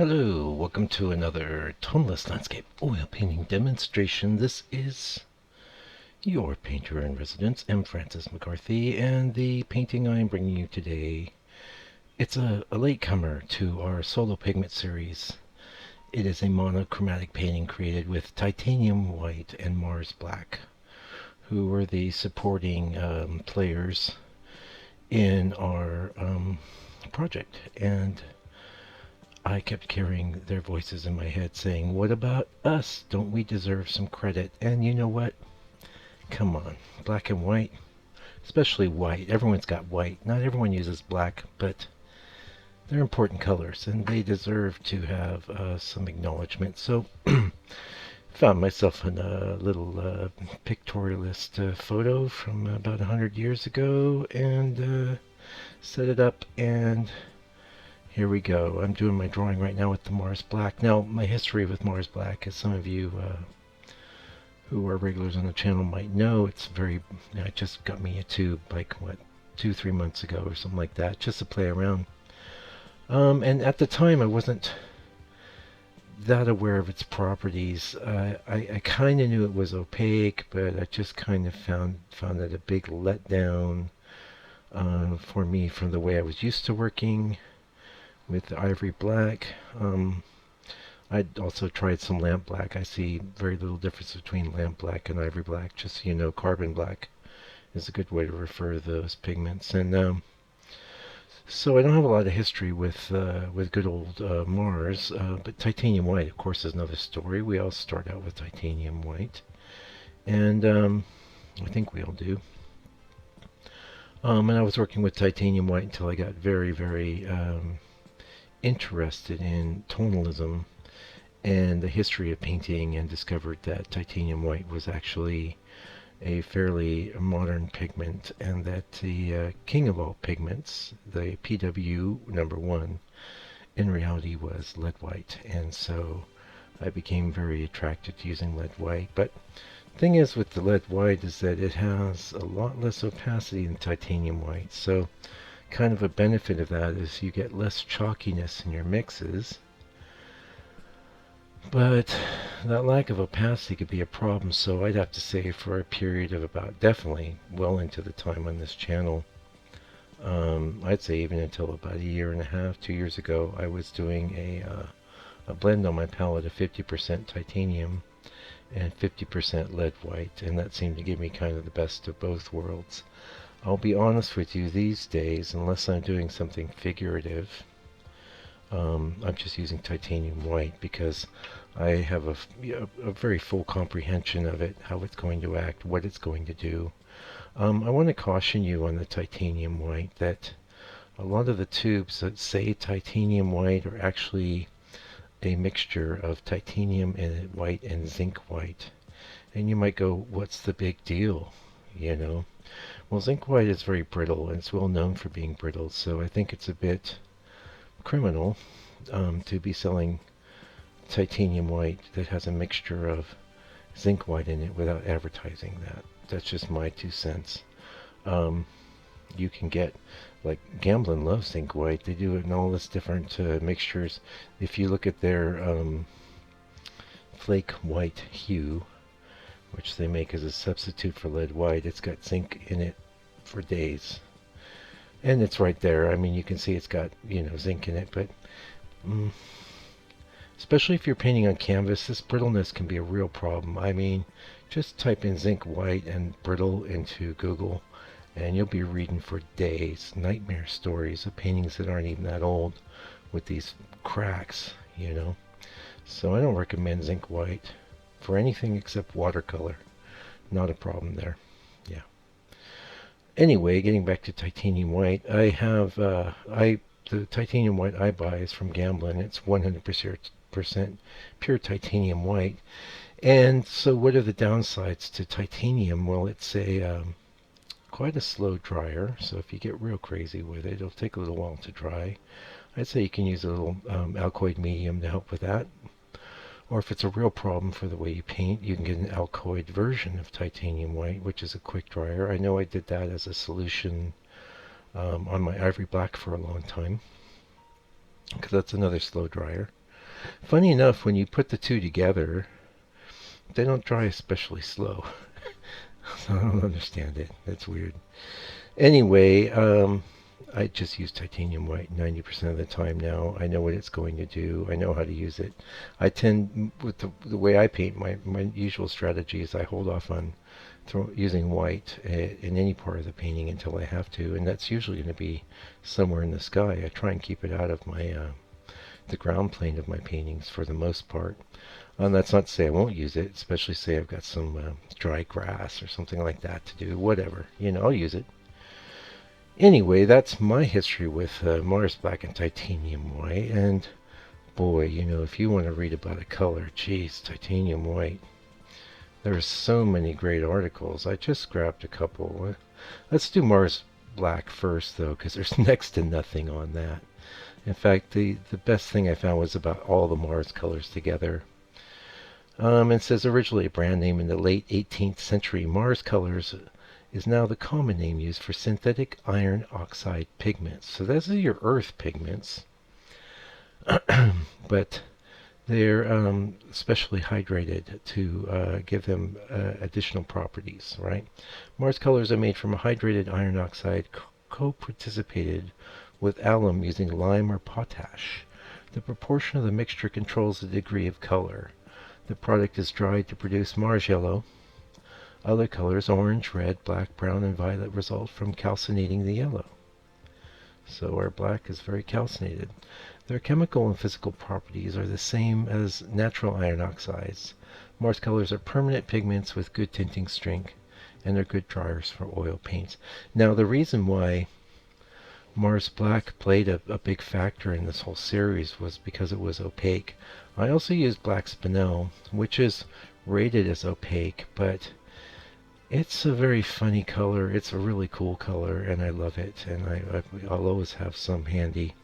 Hello, welcome to another toneless landscape oil painting demonstration. This is your painter in residence, M. Francis McCarthy, and the painting I am bringing you today, it's a latecomer to our solo pigment series. It is a monochromatic painting created with titanium white and Mars black, who were the supporting players in our project. And I kept hearing their voices in my head saying, what about us? Don't we deserve some credit? And you know what? Come on. Black and white. Especially white. Everyone's got white. Not everyone uses black, but they're important colors, and they deserve to have some acknowledgement. So, found myself in a little pictorialist photo from about 100 years ago, and set it up, and here we go. I'm doing my drawing right now with the Mars Black. Now, my history with Mars Black, as some of you who are regulars on the channel might know, I just got me a tube, like, 2-3 months ago or something like that, just to play around. And at the time, I wasn't that aware of its properties. I kind of knew it was opaque, but I just kind of found it a big letdown for me from the way I was used to working with the ivory black. I'd also tried some lamp black. I see very little difference between lamp black and ivory black. Just so you know, carbon black is a good way to refer to those pigments. And so I don't have a lot of history with good old Mars, but titanium white, of course, is another story. We all start out with titanium white, and I think we all do. And I was working with titanium white until I got very, very interested in tonalism and the history of painting, and discovered that titanium white was actually a fairly modern pigment, and that the king of all pigments, the PW #1, in reality was lead white. And so I became very attracted to using lead white. But the thing is with the lead white is that it has a lot less opacity than titanium white. So kind of a benefit of that is you get less chalkiness in your mixes. But that lack of opacity could be a problem, so I'd have to say for a period of about, definitely well into the time on this channel, I'd say even until about 1.5 years, 2 years ago, I was doing a blend on my palette of 50% titanium and 50% lead white, and that seemed to give me kind of the best of both worlds. I'll be honest with you, these days, unless I'm doing something figurative, I'm just using titanium white because I have a very full comprehension of it, how it's going to act, what it's going to do. I want to caution you on the titanium white that a lot of the tubes that say titanium white are actually a mixture of titanium and white and zinc white. And you might go, what's the big deal? You know? Well, zinc white is very brittle, and it's well known for being brittle, so I think it's a bit criminal to be selling titanium white that has a mixture of zinc white in it without advertising that. That's just my 2 cents. You can get, like, Gamblin loves zinc white. They do it in all this different mixtures. If you look at their flake white hue, which they make as a substitute for lead white, it's got zinc in it for days. And it's right there. I mean, you can see it's got, zinc in it, but especially if you're painting on canvas, this brittleness can be a real problem. I mean, just type in zinc white and brittle into Google, and you'll be reading for days nightmare stories of paintings that aren't even that old with these cracks, So I don't recommend zinc white for anything except watercolor. Not a problem there. Yeah. Anyway, getting back to titanium white, I have the titanium white I buy is from Gamblin. It's 100% pure titanium white. And so what are the downsides to titanium? Well, it's quite a slow dryer, so if you get real crazy with it, it'll take a little while to dry. I'd say you can use a little alkoyd medium to help with that. Or if it's a real problem for the way you paint, you can get an alkoyd version of titanium white, which is a quick dryer. I know I did that as a solution on my ivory black for a long time, because that's another slow dryer. Funny enough, when you put the two together, they don't dry especially slow. So I don't understand it. That's weird. Anyway, I just use titanium white 90% of the time now. I know what it's going to do. I know how to use it. I tend, with the way I paint, my usual strategy is I hold off on using white in any part of the painting until I have to, and that's usually going to be somewhere in the sky. I try and keep it out of my the ground plane of my paintings for the most part. That's not to say I won't use it, especially say I've got some dry grass or something like that to do. Whatever, I'll use it. Anyway, that's my history with Mars Black and Titanium White. And boy, if you want to read about a color, geez, Titanium White. There's so many great articles. I just grabbed a couple. Let's do Mars Black first, though, because there's next to nothing on that. In fact, the best thing I found was about all the Mars colors together. It says originally a brand name in the late 18th century, Mars Colors is now the common name used for synthetic iron oxide pigments. So those are your earth pigments, but they're specially hydrated to give them additional properties, right? Mars Colors are made from a hydrated iron oxide co-participated with alum using lime or potash. The proportion of the mixture controls the degree of color. The product is dried to produce Mars yellow. Other colors, orange, red, black, brown, and violet, result from calcinating the yellow. So our black is very calcinated. Their chemical and physical properties are the same as natural iron oxides. Mars colors are permanent pigments with good tinting strength, and they're good dryers for oil paints. Now, the reason why Mars Black played a big factor in this whole series was because it was opaque. I also used Black Spinel, which is rated as opaque, but it's a very funny color. It's a really cool color, and I love it, and I'll always have some handy.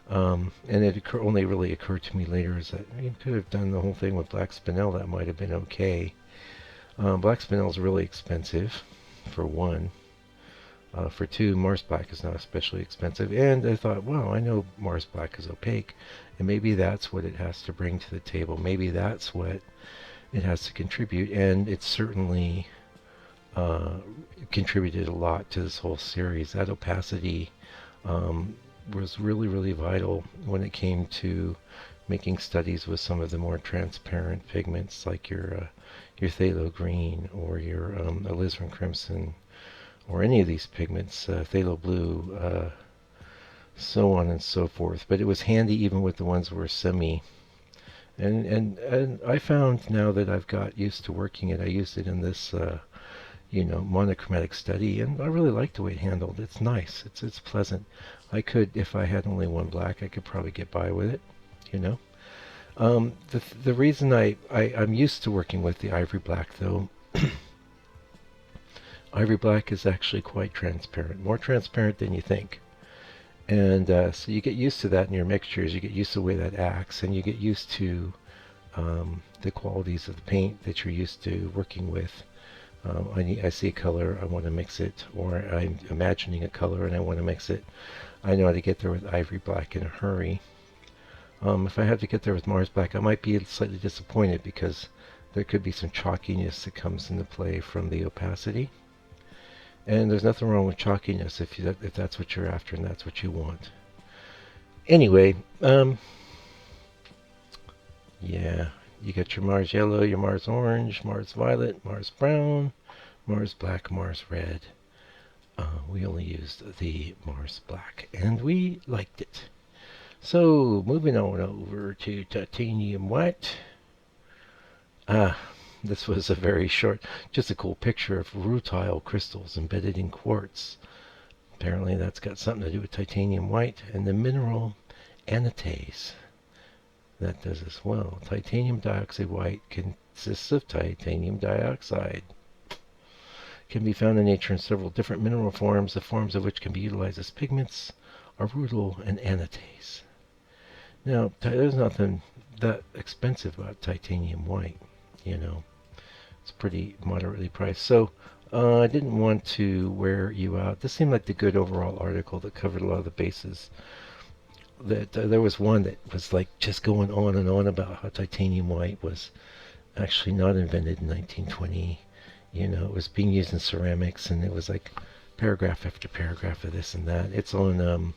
And it only really occurred to me later is that you could have done the whole thing with Black Spinel. That might have been okay. Black Spinel is really expensive, for one. For two, Mars Black is not especially expensive. And I thought, well, I know Mars Black is opaque, and maybe that's what it has to bring to the table. Maybe that's what it has to contribute. And it certainly contributed a lot to this whole series. That opacity was really, really vital when it came to making studies with some of the more transparent pigments like your phthalo green or your alizarin crimson, or any of these pigments, phthalo blue, so on and so forth. But it was handy even with the ones that were semi. And I found now that I've got used to working it, I used it in this monochromatic study, and I really like the way it handled. It's nice. It's pleasant. I could, if I had only one black, I could probably get by with it, The reason I'm used to working with the ivory black, though, ivory black is actually quite transparent, more transparent than you think. And so you get used to that in your mixtures, you get used to the way that acts, and you get used to the qualities of the paint that you're used to working with. I see a color, I want to mix it, or I'm imagining a color and I want to mix it. I know how to get there with ivory black in a hurry. If I have to get there with Mars Black, I might be slightly disappointed because there could be some chalkiness that comes into play from the opacity. And there's nothing wrong with chalkiness if that's what you're after and that's what you want. Anyway, yeah, you got your Mars Yellow, your Mars Orange, Mars Violet, Mars Brown, Mars Black, Mars Red. We only used the Mars Black, and we liked it. So, moving on over to Titanium White. This was a very short, just a cool picture of rutile crystals embedded in quartz. Apparently that's got something to do with titanium white and the mineral anatase. That does as well. Titanium dioxide white consists of titanium dioxide. Can be found in nature in several different mineral forms, the forms of which can be utilized as pigments are rutile and anatase. Now, there's nothing that expensive about titanium white, It's pretty moderately priced. So, I didn't want to wear you out. This seemed like the good overall article that covered a lot of the bases. that there was one that was like just going on and on about how titanium white was actually not invented in 1920. You know, it was being used in ceramics, and it was like paragraph after paragraph of this and that. It's on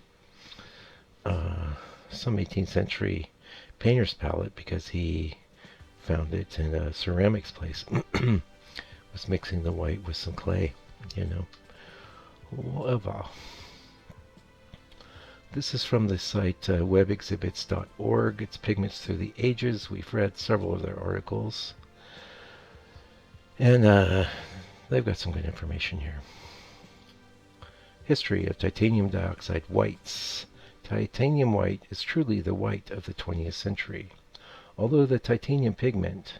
some 18th century painter's palette because he found it in a ceramics place. Was mixing the white with some clay, you know. Whatever. This is from the site webexhibits.org. It's Pigments Through the Ages. We've read several of their articles. And they've got some good information here. History of titanium dioxide whites. Titanium white is truly the white of the 20th century. Although the titanium pigment,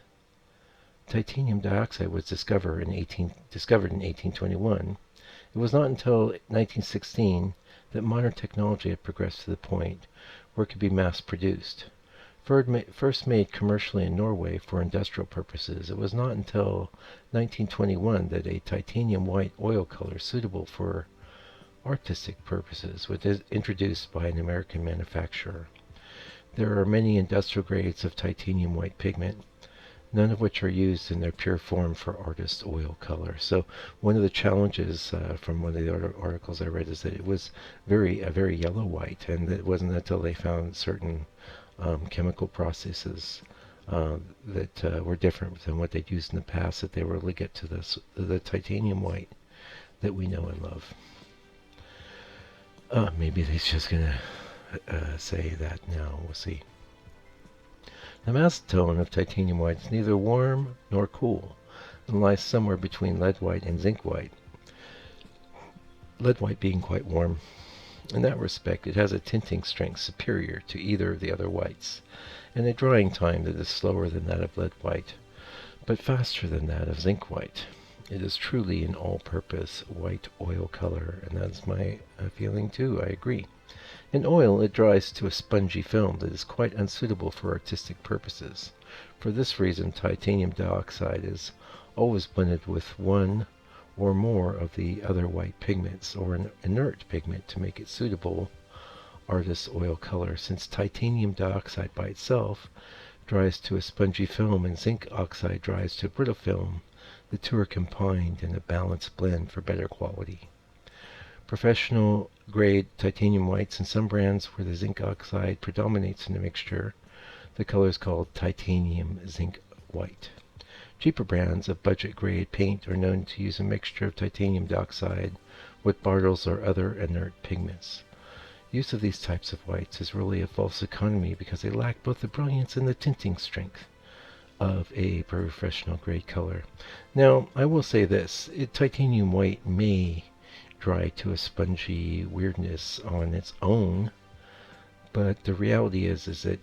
titanium dioxide, was discovered in 1821, it was not until 1916 that modern technology had progressed to the point where it could be mass-produced. First made commercially in Norway for industrial purposes, it was not until 1921 that a titanium white oil color suitable for artistic purposes was introduced by an American manufacturer. There are many industrial grades of titanium white pigment, none of which are used in their pure form for artist oil color. So one of the challenges from one of the articles I read is that it was a very yellow white, and it wasn't until they found certain chemical processes that were different than what they'd used in the past that they were able to get to the titanium white that we know and love. Maybe they're just going to say that now. We'll see. The mass tone of titanium white is neither warm nor cool, and lies somewhere between lead white and zinc white. Lead white being quite warm. In that respect, it has a tinting strength superior to either of the other whites, and a drying time that is slower than that of lead white, but faster than that of zinc white. It is truly an all-purpose white oil color, and that's my feeling too. I agree. In oil, it dries to a spongy film that is quite unsuitable for artistic purposes. For this reason, titanium dioxide is always blended with one or more of the other white pigments, or an inert pigment, to make it suitable artist's oil color. Since titanium dioxide by itself dries to a spongy film and zinc oxide dries to a brittle film, the two are combined in a balanced blend for better quality. Professional grade titanium whites in some brands where the zinc oxide predominates in the mixture, the color is called titanium zinc white. Cheaper brands of budget grade paint are known to use a mixture of titanium dioxide with Bartles or other inert pigments. Use of these types of whites is really a false economy because they lack both the brilliance and the tinting strength of a professional grade color. Now, I will say this, titanium white may dry to a spongy weirdness on its own, but the reality is that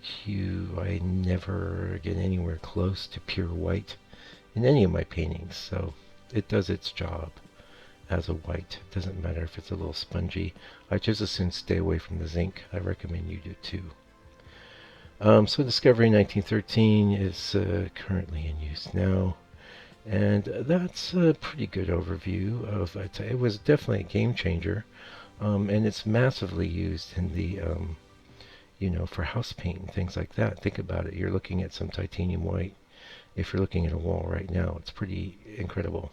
I never get anywhere close to pure white in any of my paintings, so it does its job as a white. It doesn't matter if it's a little spongy. I just as soon stay away from the zinc. I recommend you do too. So Discovery 1913 is currently in use now, and that's a pretty good overview of it. It was definitely a game changer, and it's massively used in the for house paint and things like that. Think about it. You're looking at some titanium white. If you're looking at a wall right now, it's pretty incredible.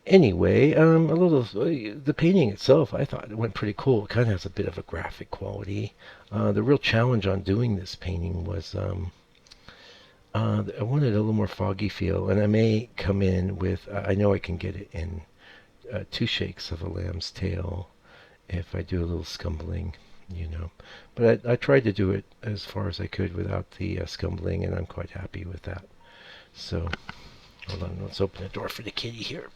Anyway, the painting itself, I thought it went pretty cool. It kind of has a bit of a graphic quality. The real challenge on doing this painting was I wanted a little more foggy feel, and I may come in with, I know I can get it in 2 shakes of a lamb's tail if I do a little scumbling, But I tried to do it as far as I could without the scumbling, and I'm quite happy with that. So, hold on, let's open the door for the kitty here.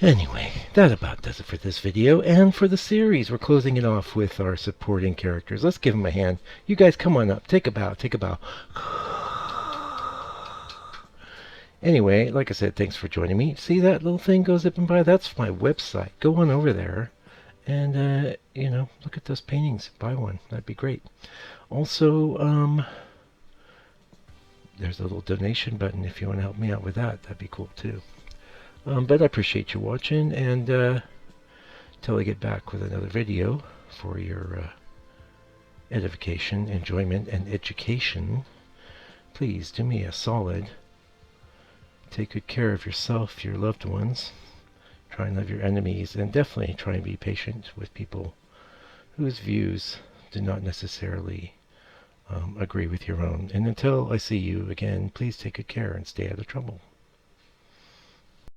Anyway, that about does it for this video and for the series. We're closing it off with our supporting characters. Let's give them a hand. You guys, come on up. Take a bow. Take a bow. Anyway, like I said, thanks for joining me. See that little thing goes zipping by? That's my website. Go on over there and, look at those paintings. Buy one. That'd be great. Also, there's a little donation button if you want to help me out with that. That'd be cool too. But I appreciate you watching, and till I get back with another video for your edification, enjoyment, and education, please do me a solid. Take good care of yourself, your loved ones. Try and love your enemies, and definitely try and be patient with people whose views do not necessarily agree with your own. And until I see you again, please take good care and stay out of trouble.